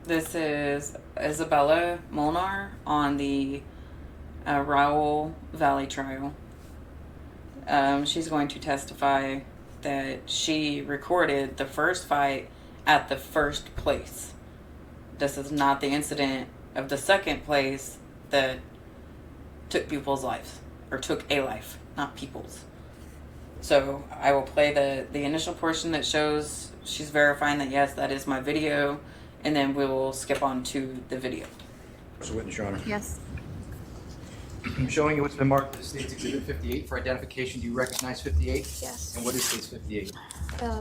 This is Isabella Molnar on the Raul Valle trial. She's going to testify that she recorded the first fight at the first place. This is not the incident of the second place that took people's lives, or took a life, not people's. So I will play the initial portion that shows she's verifying that yes, that is my video, and then we will skip on to the video. Mr. Witness, Your Honor. Yes. I'm showing you what's been marked as State's Exhibit 58 for identification. Do you recognize 58? Yes. And what is State's 58?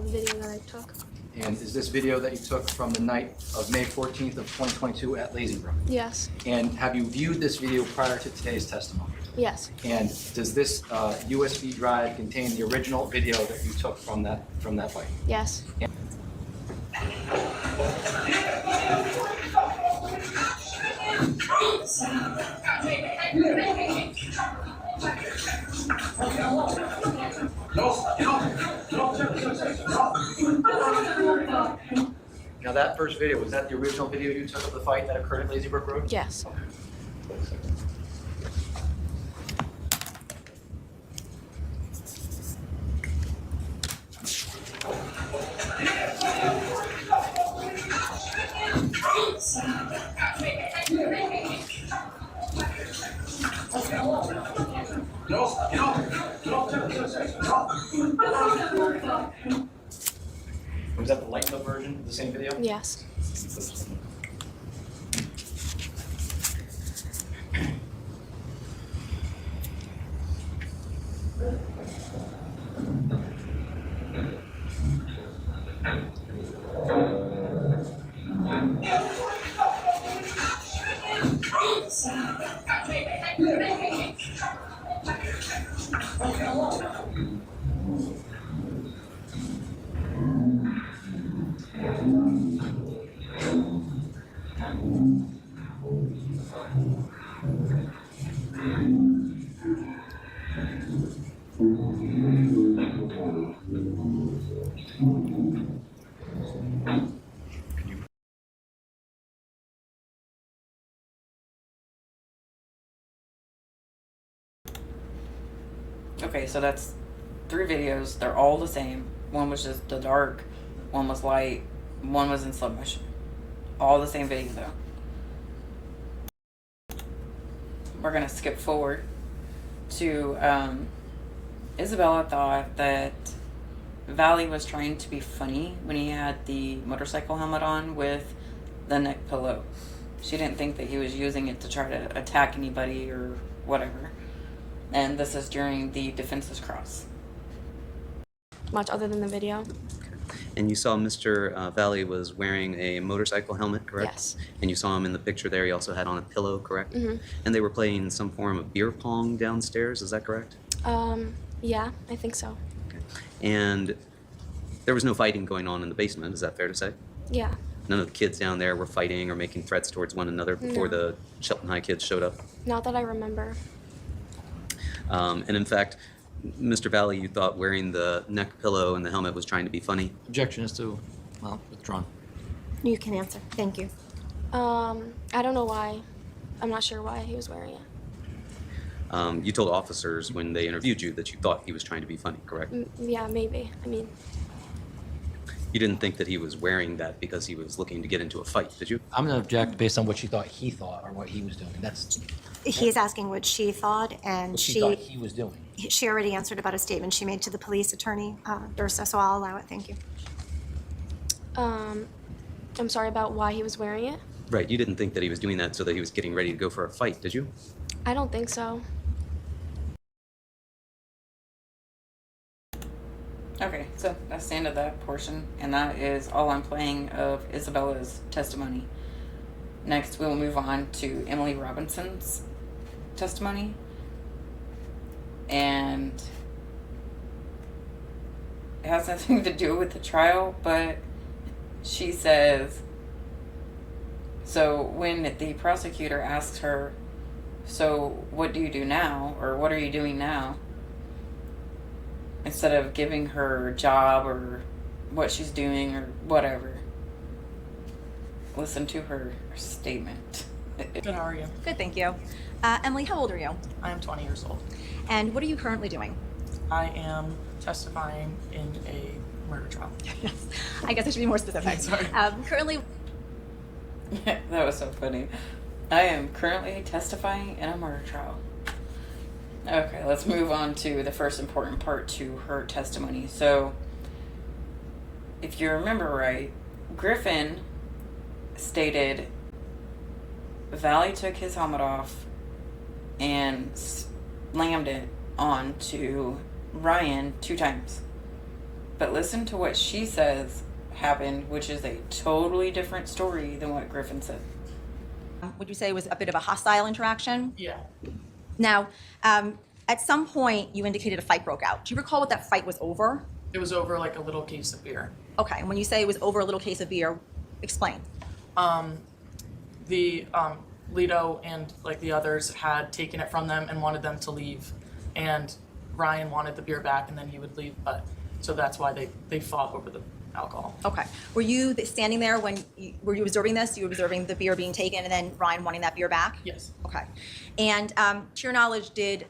Video that I took. And is this video that you took from the night of May 14th of 2022 at Lazy Brook? Yes. And have you viewed this video prior to today's testimony? Yes. And does this USB drive contain the original video that you took from that fight? Yes. Now that first video, was that the original video you took of the fight that occurred at Lazy Brook Road? Yes. Was that the lightened up version of the same video? Yes. Okay, so that's 3 videos. They're all the same. One was just the dark, one was light, one was in slow motion. All the same video though. We're gonna skip forward to Isabella thought that Valle was trying to be funny when he had the motorcycle helmet on with the neck pillow. She didn't think that he was using it to try to attack anybody or whatever. And this is during the defense's cross. Much other than the video? And you saw Mr. Valle was wearing a motorcycle helmet, correct? Yes. And you saw him in the picture there. He also had on a pillow, correct? Mm-hmm. And they were playing some form of beer pong downstairs. Is that correct? Yeah, I think so. Okay. And there was no fighting going on in the basement. Is that fair to say? Yeah. None of the kids down there were fighting or making threats towards one another before No. the Shelton High kids showed up. Not that I remember. And in fact, Mr. Valle, you thought wearing the neck pillow and the helmet was trying to be funny. Objection is to, well, withdrawn. You can answer. Thank you. I don't know why. I'm not sure why he was wearing it. You told officers when they interviewed you that you thought he was trying to be funny, correct? Yeah, maybe. I mean, You didn't think that he was wearing that because he was looking to get into a fight, did you? I'm going to object based on what she thought he thought or what he was doing. That's He's asking what she thought, and what she thought he was doing. she already answered about a statement she made to the police attorney, Dursa, so I'll allow it. Thank you. I'm sorry about why he was wearing it. Right, you didn't think that he was doing that so that he was getting ready to go for a fight, did you? I don't think so. Okay, so that's the end of that portion, and that is all I'm playing of Isabella's testimony. Next, we will move on to Emily Robinson's testimony, and it has nothing to do with the trial, but she says, so when the prosecutor asks her, so what do you do now, or what are you doing now, instead of giving her job or what she's doing or whatever, listen to her statement. Good, how are you? Good, thank you. Emily, how old are you? I am 20 years old. And what are you currently doing? I am testifying in a murder trial. Yes, I guess I should be more specific. Sorry. Currently, That was so funny. I am currently testifying in a murder trial. Okay, let's move on to the first important part to her testimony. So, if you remember right, Griffin stated Valle took his helmet off and slammed it onto Ryan 2 times. But listen to what she says happened, which is a totally different story than what Griffin said. would you say it was a bit of a hostile interaction? Yeah. Now, at some point, you indicated a fight broke out. Do you recall what that fight was over? It was over like a little case of beer. Okay, and when you say it was over a little case of beer, explain. The Lito and like the others had taken it from them and wanted them to leave. And Ryan wanted the beer back and then he would leave. But so that's why they fought over the alcohol. Okay. Were you standing there when were you observing this? You were observing the beer being taken and then Ryan wanting that beer back? Yes. Okay. And to your knowledge, did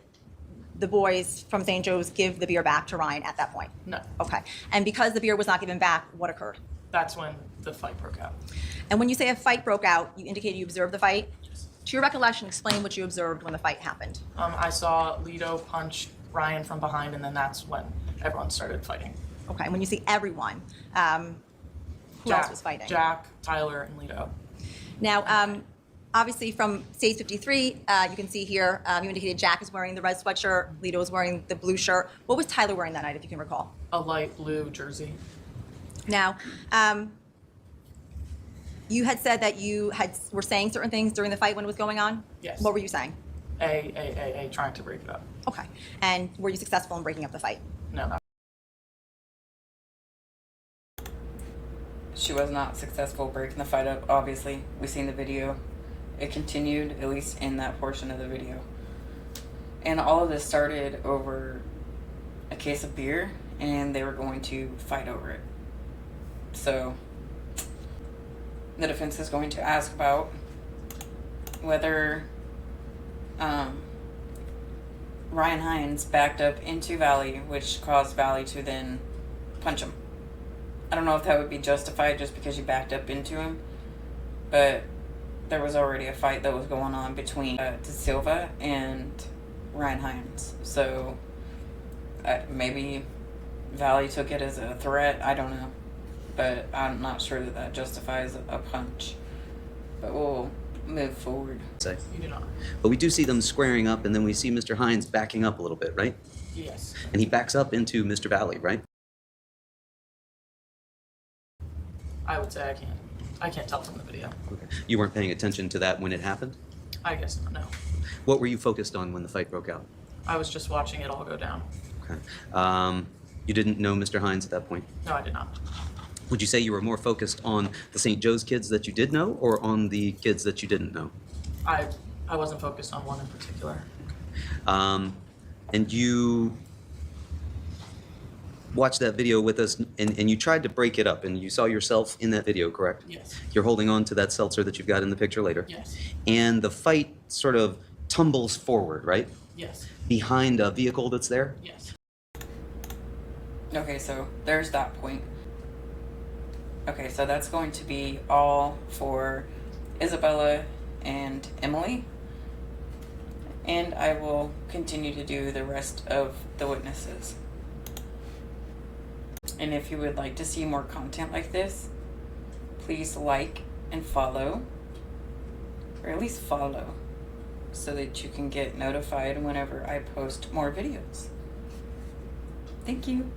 the boys from St. Joe's give the beer back to Ryan at that point? No. Okay. And because the beer was not given back, what occurred? That's when the fight broke out. And when you say a fight broke out, you indicated you observed the fight? Yes. To your recollection, explain what you observed when the fight happened. I saw Lito punch Ryan from behind and then that's when everyone started fighting. Okay. And when you say everyone, who else was fighting? Jack, Tyler, and Lito. Now, obviously from stage 53, you can see here, you indicated Jack is wearing the red sweatshirt, Lito is wearing the blue shirt. What was Tyler wearing that night, if you can recall? A light blue jersey. Now, you had said that you were saying certain things during the fight when it was going on? Yes. What were you saying? Trying to break it up. Okay. And were you successful in breaking up the fight? No, not. She was not successful breaking the fight up, obviously. We've seen the video. It continued, at least in that portion of the video. And all of this started over a case of beer, and they were going to fight over it. So, the defense is going to ask about whether Ryan Hines backed up into Valle, which caused Valle to then punch him. I don't know if that would be justified just because you backed up into him, but there was already a fight that was going on between De Silva and Ryan Hines. So maybe Valle took it as a threat. I don't know, but I'm not sure that that justifies a punch. But we'll move forward. Say. You do not. But we do see them squaring up, and then we see Mr. Hines backing up a little bit, right? Yes. And he backs up into Mr. Valle, right? I would say I can't tell from the video. Okay. You weren't paying attention to that when it happened? I guess not, no. What were you focused on when the fight broke out? I was just watching it all go down. Okay. You didn't know Mr. Hines at that point? No, I did not. Would you say you were more focused on the St. Joe's kids that you did know, or on the kids that you didn't know? I wasn't focused on one in particular. And you watched that video with us, and you tried to break it up, and you saw yourself in that video, correct? Yes. You're holding on to that seltzer that you've got in the picture later? Yes. And the fight sort of tumbles forward, right? Yes. Behind a vehicle that's there? Yes. Okay, so there's that point. Okay, so that's going to be all for Isabella and Emily. And I will continue to do the rest of the witnesses. And if you would like to see more content like this, please like and follow, or at least follow, so that you can get notified whenever I post more videos. Thank you.